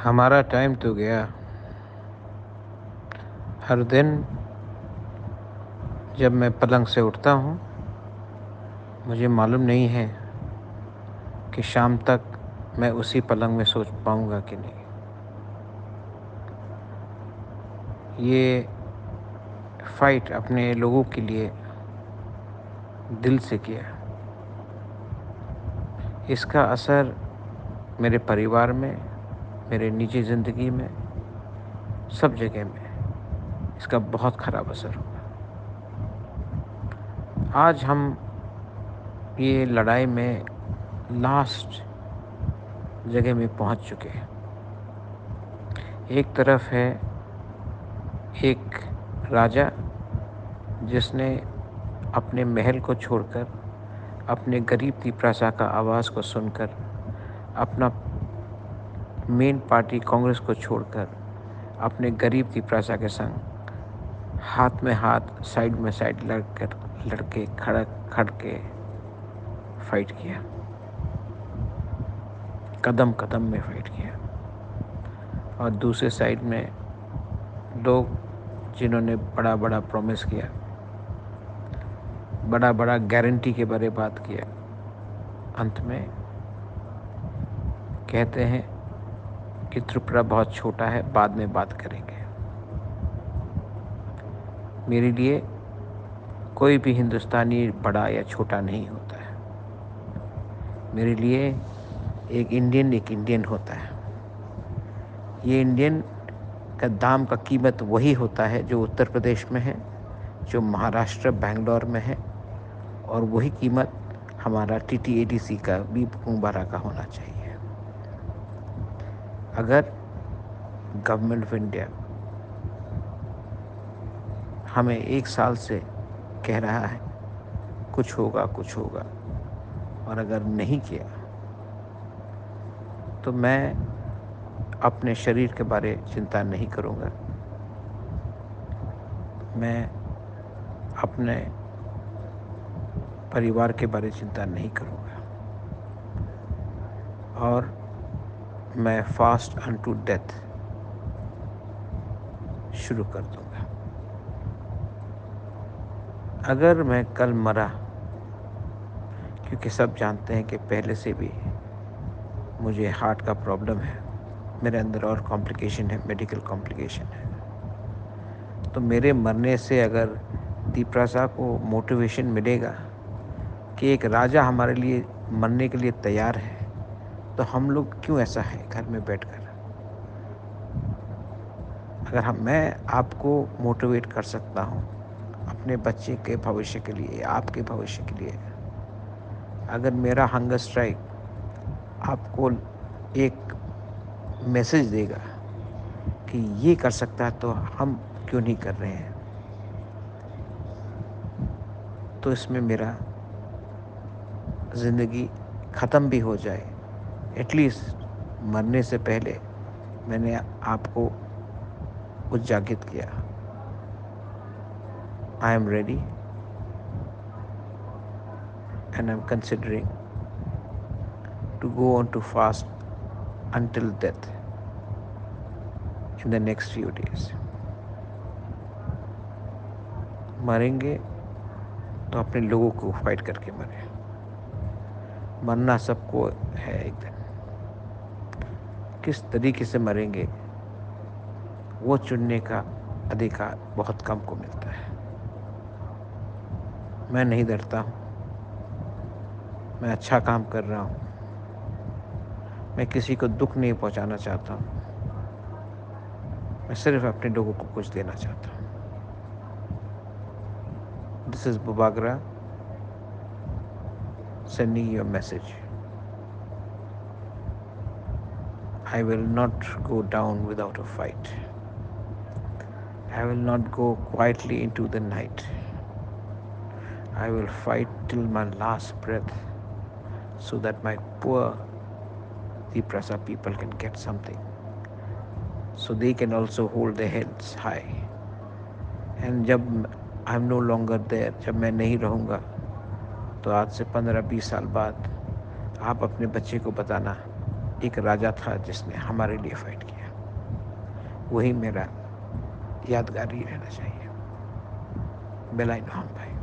हमारा टाइम तो गया। हर दिन जब मैं पलंग से उठता हूँ, मुझे मालूम नहीं है कि शाम तक मैं उसी पलंग में सोच पाऊँगा कि नहीं। ये फ़ाइट अपने लोगों के लिए दिल से किया। इसका असर मेरे परिवार में, मेरे निजी ज़िंदगी में, सब जगह में इसका बहुत ख़राब असर हुआ। आज हम ये लड़ाई में लास्ट जगह में पहुंच चुके हैं। एक तरफ है एक राजा जिसने अपने महल को छोड़कर, अपने गरीब की प्रजा का आवाज़ को सुनकर, अपना मेन पार्टी कांग्रेस को छोड़कर, अपने गरीब की प्रजा के संग हाथ में हाथ, साइड में साइड लड़के खड़ के फाइट किया, कदम कदम में फाइट किया। और दूसरे साइड में लोग जिन्होंने बड़ा बड़ा प्रॉमिस किया, बड़ा बड़ा गारंटी के बारे बात किया, अंत में कहते हैं कि त्रिपुरा बहुत छोटा है, बाद में बात करेंगे। मेरे लिए कोई भी हिंदुस्तानी बड़ा या छोटा नहीं होता है। मेरे लिए एक इंडियन होता है। ये इंडियन का दाम का कीमत वही होता है जो उत्तर प्रदेश में है, जो महाराष्ट्र बेंगलोर में है, और वही कीमत हमारा TTADC का भी मुबारा का होना चाहिए। अगर गवर्नमेंट ऑफ इंडिया हमें 1 साल से कह रहा है कुछ होगा कुछ होगा, और अगर नहीं किया तो मैं अपने शरीर के बारे चिंता नहीं करूँगा। मैं अपने परिवार के बारे चिंता नहीं करूँगा, और मैं फास्ट अनटू डेथ शुरू कर दूँगा। अगर मैं कल मरा, क्योंकि सब जानते हैं कि पहले से भी मुझे हार्ट का प्रॉब्लम है, मेरे अंदर और कॉम्प्लिकेशन है, मेडिकल कॉम्प्लिकेशन है, तो मेरे मरने से अगर दीपरासा को मोटिवेशन मिलेगा कि एक राजा हमारे लिए मरने के लिए तैयार है, तो हम लोग क्यों ऐसा है घर में बैठकर। अगर मैं आपको मोटिवेट कर सकता हूँ अपने बच्चे के भविष्य के लिए, आपके भविष्य के लिए, अगर मेरा हंगर स्ट्राइक आपको एक मैसेज देगा कि ये कर सकता है तो हम क्यों नहीं कर रहे हैं, तो इसमें मेरा ज़िंदगी ख़त्म भी हो जाए, एटलीस्ट मरने से पहले मैंने आपको उजागिर किया। I am ready and I'm considering to go on to fast until death in the next few days. मरेंगे तो अपने लोगों को फाइट करके मरें। मरना सबको है एक दिन। किस तरीके से मरेंगे वो चुनने का अधिकार बहुत कम को मिलता है। मैं नहीं डरता हूँ, मैं अच्छा काम कर रहा हूँ, मैं किसी को दुख नहीं पहुँचाना चाहता हूँ, मैं सिर्फ अपने लोगों को कुछ देना चाहता हूँ। This is Bubagra sending you a message. I will not go down without a fight. I will not go quietly into the night. I will fight till my last breath so that my poor Tiprasa people can get something. So they can also hold their heads high. And जब I'm no longer there, जब मैं नहीं रहूँगा, तो आज से 15-20 साल बाद आप अपने बच्चे को बताना, एक राजा था जिसने हमारे लिए फाइट किया। वही मेरा यादगार ही रहना चाहिए। बेलाइन हम भाई।